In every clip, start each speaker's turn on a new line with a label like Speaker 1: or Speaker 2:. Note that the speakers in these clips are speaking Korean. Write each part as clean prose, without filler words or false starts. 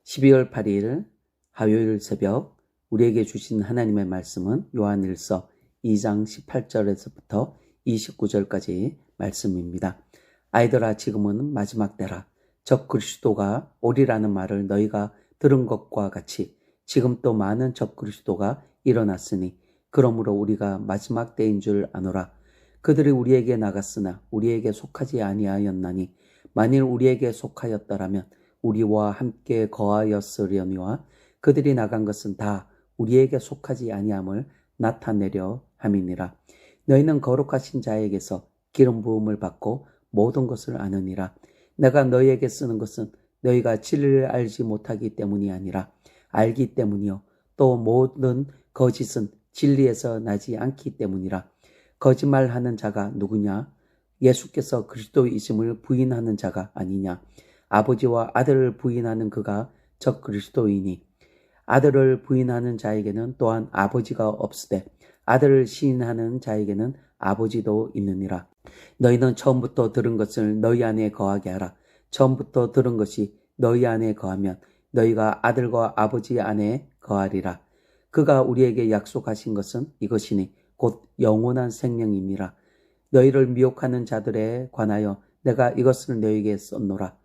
Speaker 1: 12월 8일 화요일 새벽 우리에게 주신 하나님의 말씀은 요한일서 2장 18절에서부터 29절까지 말씀입니다. 아이들아, 지금은 마지막 때라. 적 그리스도가 오리라는 말을 너희가 들은 것과 같이 지금 또 많은 적 그리스도가 일어났으니 그러므로 우리가 마지막 때인 줄 아노라. 그들이 우리에게 나갔으나 우리에게 속하지 아니하였나니 만일 우리에게 속하였더라면 우리와 함께 거하였으려니와 그들이 나간 것은 다 우리에게 속하지 아니함을 나타내려 함이니라. 너희는 거룩하신 자에게서 기름 부음을 받고 모든 것을 아느니라. 내가 너희에게 쓰는 것은 너희가 진리를 알지 못하기 때문이 아니라 알기 때문이요 또 모든 거짓은 진리에서 나지 않기 때문이라. 거짓말하는 자가 누구냐? 예수께서 그리스도이심을 부인하는 자가 아니냐? 아버지와 아들을 부인하는 그가 적 그리스도이니 아들을 부인하는 자에게는 또한 아버지가 없으되 아들을 시인하는 자에게는 아버지도 있느니라. 너희는 처음부터 들은 것을 너희 안에 거하게 하라. 처음부터 들은 것이 너희 안에 거하면 너희가 아들과 아버지 안에 거하리라. 그가 우리에게 약속하신 것은 이것이니 곧 영원한 생명이니라. 너희를 미혹하는 자들에 관하여 내가 이것을 너희에게 썼노라.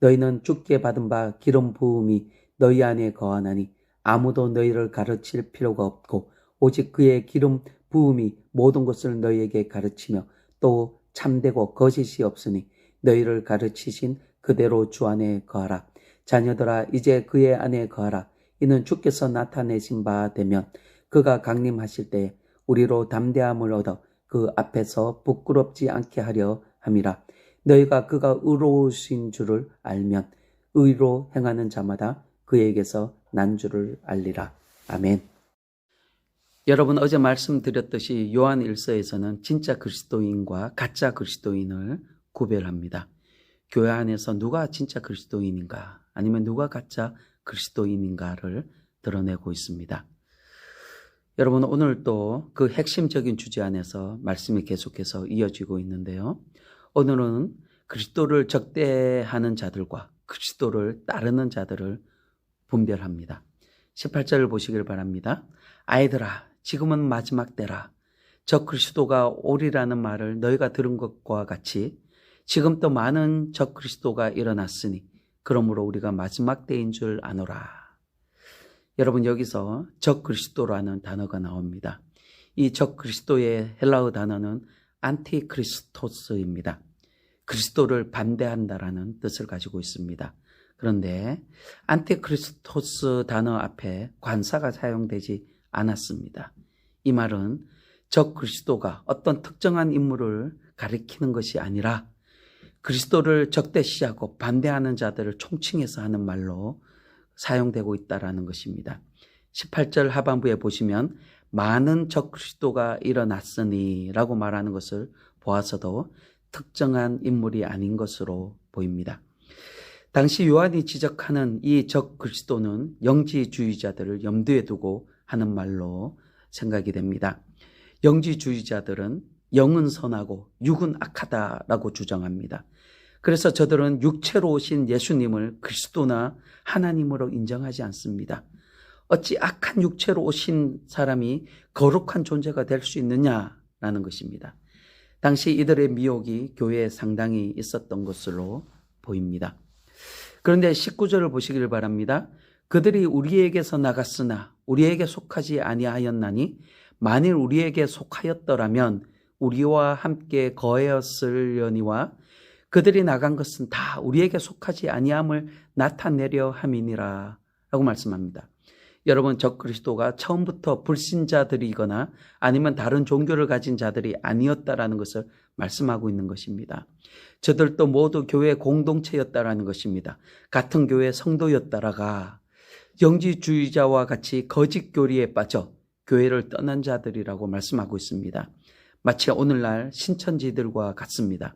Speaker 1: 너희는 주께 받은 바 기름 부음이 너희 안에 거하나니 아무도 너희를 가르칠 필요가 없고 오직 그의 기름 부음이 모든 것을 너희에게 가르치며 또 참되고 거짓이 없으니 너희를 가르치신 그대로 주 안에 거하라. 자녀들아, 이제 그의 안에 거하라. 이는 주께서 나타내신 바 되면 그가 강림하실 때 우리로 담대함을 얻어 그 앞에서 부끄럽지 않게 하려 함이라. 너희가 그가 의로우신 줄을 알면 의로 행하는 자마다 그에게서 난 줄을 알리라. 아멘. 여러분, 어제 말씀드렸듯이 요한일서에서는 진짜 그리스도인과 가짜 그리스도인을 구별합니다. 교회 안에서 누가 진짜 그리스도인인가 아니면 누가 가짜 그리스도인인가를 드러내고 있습니다. 여러분, 오늘 또 그 핵심적인 주제 안에서 말씀이 계속해서 이어지고 있는데요. 오늘은 그리스도를 적대하는 자들과 그리스도를 따르는 자들을 분별합니다. 18절을 보시길 바랍니다. 아이들아, 지금은 마지막 때라. 적 그리스도가 오리라는 말을 너희가 들은 것과 같이 지금 또 많은 적 그리스도가 일어났으니 그러므로 우리가 마지막 때인 줄 아노라. 여러분, 여기서 적 그리스도라는 단어가 나옵니다. 이 적 그리스도의 헬라어 단어는 안티크리스토스입니다. 그리스도를 반대한다라는 뜻을 가지고 있습니다. 그런데 안티크리스토스 단어 앞에 관사가 사용되지 않았습니다. 이 말은 적 그리스도가 어떤 특정한 인물을 가리키는 것이 아니라 그리스도를 적대시하고 반대하는 자들을 총칭해서 하는 말로 사용되고 있다라는 것입니다. 18절 하반부에 보시면 많은 적 그리스도가 일어났으니 라고 말하는 것을 보아서도 특정한 인물이 아닌 것으로 보입니다. 당시 요한이 지적하는 이 적 그리스도는 영지주의자들을 염두에 두고 하는 말로 생각이 됩니다. 영지주의자들은 영은 선하고 육은 악하다라고 주장합니다. 그래서 저들은 육체로 오신 예수님을 그리스도나 하나님으로 인정하지 않습니다. 어찌 악한 육체로 오신 사람이 거룩한 존재가 될 수 있느냐라는 것입니다. 당시 이들의 미혹이 교회에 상당히 있었던 것으로 보입니다. 그런데 19절을 보시길 바랍니다. 그들이 우리에게서 나갔으나 우리에게 속하지 아니하였나니 만일 우리에게 속하였더라면 우리와 함께 거하였으려니와 그들이 나간 것은 다 우리에게 속하지 아니함을 나타내려 함이니라 라고 말씀합니다. 여러분, 적 그리스도가 처음부터 불신자들이거나 아니면 다른 종교를 가진 자들이 아니었다라는 것을 말씀하고 있는 것입니다. 저들도 모두 교회 공동체였다라는 것입니다. 같은 교회 성도였다라가 영지주의자와 같이 거짓 교리에 빠져 교회를 떠난 자들이라고 말씀하고 있습니다. 마치 오늘날 신천지들과 같습니다.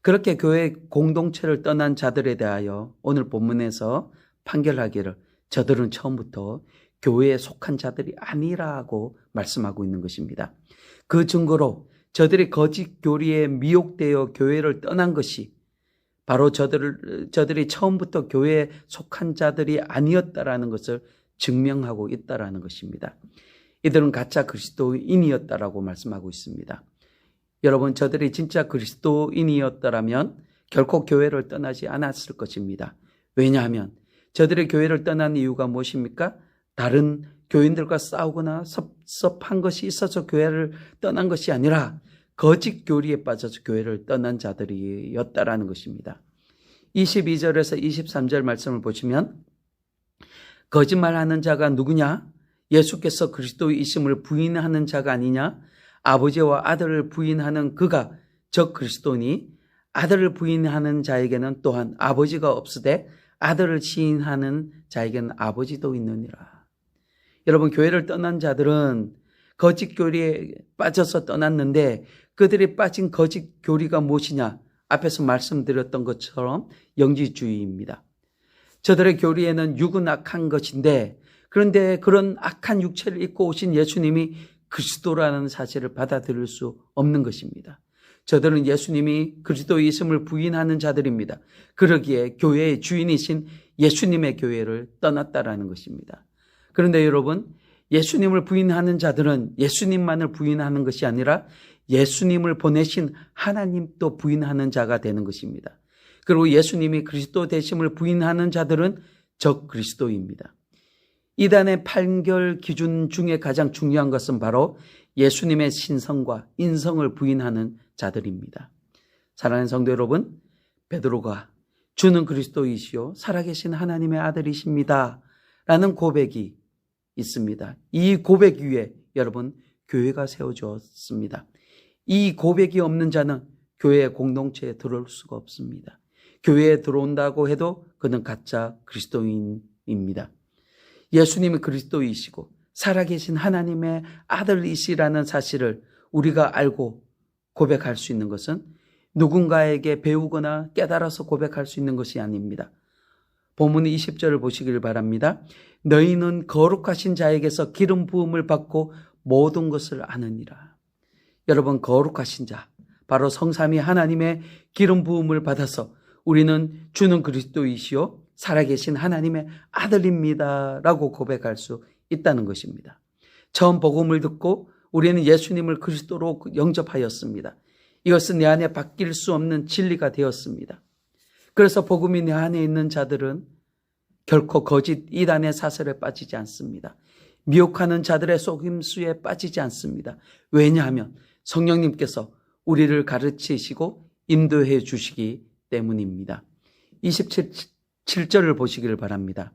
Speaker 1: 그렇게 교회 공동체를 떠난 자들에 대하여 오늘 본문에서 판결하기를 저들은 처음부터 교회에 속한 자들이 아니라고 말씀하고 있는 것입니다. 그 증거로 저들이 거짓 교리에 미혹되어 교회를 떠난 것이 바로 저들이 처음부터 교회에 속한 자들이 아니었다라는 것을 증명하고 있다라는 것입니다. 이들은 가짜 그리스도인이었다라고 말씀하고 있습니다. 여러분, 저들이 진짜 그리스도인이었더라면 결코 교회를 떠나지 않았을 것입니다. 왜냐하면 저들의 교회를 떠난 이유가 무엇입니까? 다른 교인들과 싸우거나 섭섭한 것이 있어서 교회를 떠난 것이 아니라 거짓 교리에 빠져서 교회를 떠난 자들이었다라는 것입니다. 22절에서 23절 말씀을 보시면 거짓말하는 자가 누구냐? 예수께서 그리스도이심을 부인하는 자가 아니냐? 아버지와 아들을 부인하는 그가 적 그리스도니 아들을 부인하는 자에게는 또한 아버지가 없으되 아들을 시인하는 자에게는 아버지도 있느니라. 여러분, 교회를 떠난 자들은 거짓 교리에 빠져서 떠났는데 그들이 빠진 거짓 교리가 무엇이냐? 앞에서 말씀드렸던 것처럼 영지주의입니다. 저들의 교리에는 육은 악한 것인데 그런데 그런 악한 육체를 입고 오신 예수님이 그리스도라는 사실을 받아들일 수 없는 것입니다. 저들은 예수님이 그리스도이심을 부인하는 자들입니다. 그러기에 교회의 주인이신 예수님의 교회를 떠났다라는 것입니다. 그런데 여러분, 예수님을 부인하는 자들은 예수님만을 부인하는 것이 아니라 예수님을 보내신 하나님도 부인하는 자가 되는 것입니다. 그리고 예수님이 그리스도 되심을 부인하는 자들은 적 그리스도입니다. 이단의 판결 기준 중에 가장 중요한 것은 바로 예수님의 신성과 인성을 부인하는 자들입니다. 사랑하는 성도 여러분, 베드로가 주는 그리스도이시요 살아계신 하나님의 아들이십니다 라는 고백이 있습니다. 이 고백 위에 여러분 교회가 세워졌습니다. 이 고백이 없는 자는 교회 공동체에 들어올 수가 없습니다. 교회에 들어온다고 해도 그는 가짜 그리스도인입니다. 예수님이 그리스도이시고 살아계신 하나님의 아들이시라는 사실을 우리가 알고 고백할 수 있는 것은 누군가에게 배우거나 깨달아서 고백할 수 있는 것이 아닙니다. 본문 20절을 보시길 바랍니다. 너희는 거룩하신 자에게서 기름 부음을 받고 모든 것을 아느니라. 여러분, 거룩하신 자, 바로 성삼위 하나님의 기름 부음을 받아서 우리는 주는 그리스도이시요 살아계신 하나님의 아들입니다 라고 고백할 수 있다는 것입니다. 처음 복음을 듣고 우리는 예수님을 그리스도로 영접하였습니다. 이것은 내 안에 바뀔 수 없는 진리가 되었습니다. 그래서 복음이 내 안에 있는 자들은 결코 거짓 이단의 사슬에 빠지지 않습니다. 미혹하는 자들의 속임수에 빠지지 않습니다. 왜냐하면 성령님께서 우리를 가르치시고 인도해 주시기 때문입니다. 27절을 보시기를 바랍니다.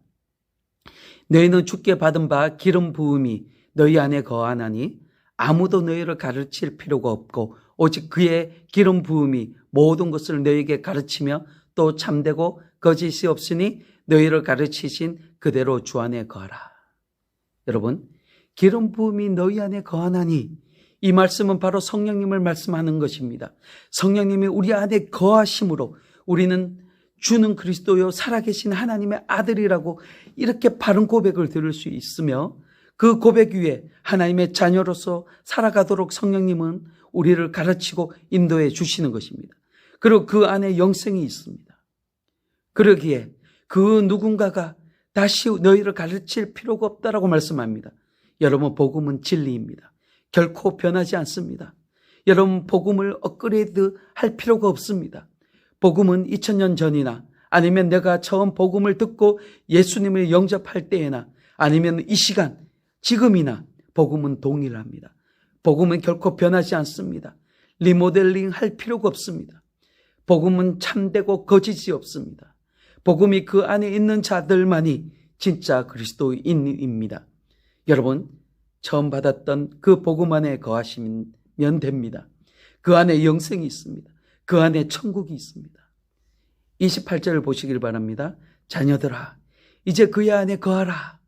Speaker 1: 너희는 주께 받은 바 기름 부음이 너희 안에 거하나니 아무도 너희를 가르칠 필요가 없고 오직 그의 기름 부음이 모든 것을 너희에게 가르치며 또 참되고 거짓이 없으니 너희를 가르치신 그대로 주 안에 거하라. 여러분, 기름 부음이 너희 안에 거하나니 이 말씀은 바로 성령님을 말씀하는 것입니다. 성령님이 우리 안에 거하심으로 우리는 주는 그리스도요 살아계신 하나님의 아들이라고 이렇게 바른 고백을 들을 수 있으며 그 고백 위에 하나님의 자녀로서 살아가도록 성령님은 우리를 가르치고 인도해 주시는 것입니다. 그리고 그 안에 영생이 있습니다. 그러기에 그 누군가가 다시 너희를 가르칠 필요가 없다라고 말씀합니다. 여러분, 복음은 진리입니다. 결코 변하지 않습니다. 여러분, 복음을 업그레이드 할 필요가 없습니다. 복음은 2000년 전이나 아니면 내가 처음 복음을 듣고 예수님을 영접할 때에나 아니면 이 시간, 지금이나 복음은 동일합니다. 복음은 결코 변하지 않습니다. 리모델링 할 필요가 없습니다. 복음은 참되고 거짓이 없습니다. 복음이 그 안에 있는 자들만이 진짜 그리스도인입니다. 여러분, 처음 받았던 그 복음 안에 거하시면 됩니다. 그 안에 영생이 있습니다. 그 안에 천국이 있습니다. 28절을 보시길 바랍니다. 자녀들아, 이제 그의 안에 거하라.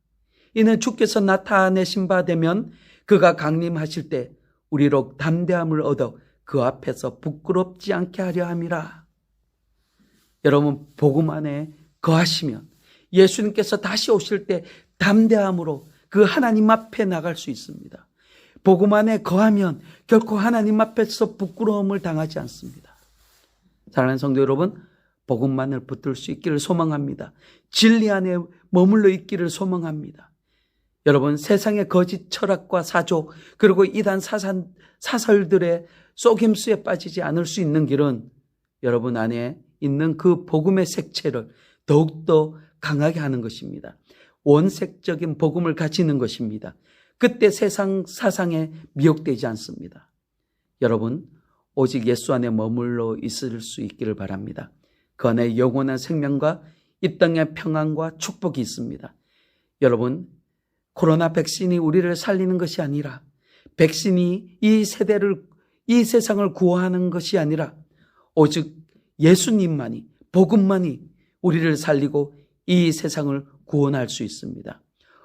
Speaker 1: 이는 주께서 나타내신 바 되면 그가 강림하실 때 우리로 담대함을 얻어 그 앞에서 부끄럽지 않게 하려 함이라. 여러분, 복음 안에 거하시면 예수님께서 다시 오실 때 담대함으로 그 하나님 앞에 나갈 수 있습니다. 복음 안에 거하면 결코 하나님 앞에서 부끄러움을 당하지 않습니다. 사랑하는 성도 여러분, 복음만을 붙들 수 있기를 소망합니다. 진리 안에 머물러 있기를 소망합니다. 여러분, 세상의 거짓 철학과 사조 그리고 이단 사설들의 속임수에 빠지지 않을 수 있는 길은 여러분 안에 있는 그 복음의 색채를 더욱더 강하게 하는 것입니다. 원색적인 복음을 가지는 것입니다. 그때 세상 사상에 미혹되지 않습니다. 여러분, 오직 예수 안에 머물러 있을 수 있기를 바랍니다. 그 안에 영원한 생명과 이 땅의 평안과 축복이 있습니다. 여러분, 코로나 백신이 우리를 살리는 것이 아니라, 백신이 이 세상을 구원하는 것이 아니라 오직 예수님만이, 복음만이 우리를 살리고 이 세상을 구원할 수 있습니다.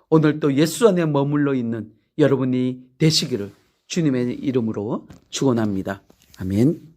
Speaker 1: 오늘 또 예수 안에 머물러 있는 여러분이 되시기를 주님의 이름으로 축원합니다. 아멘.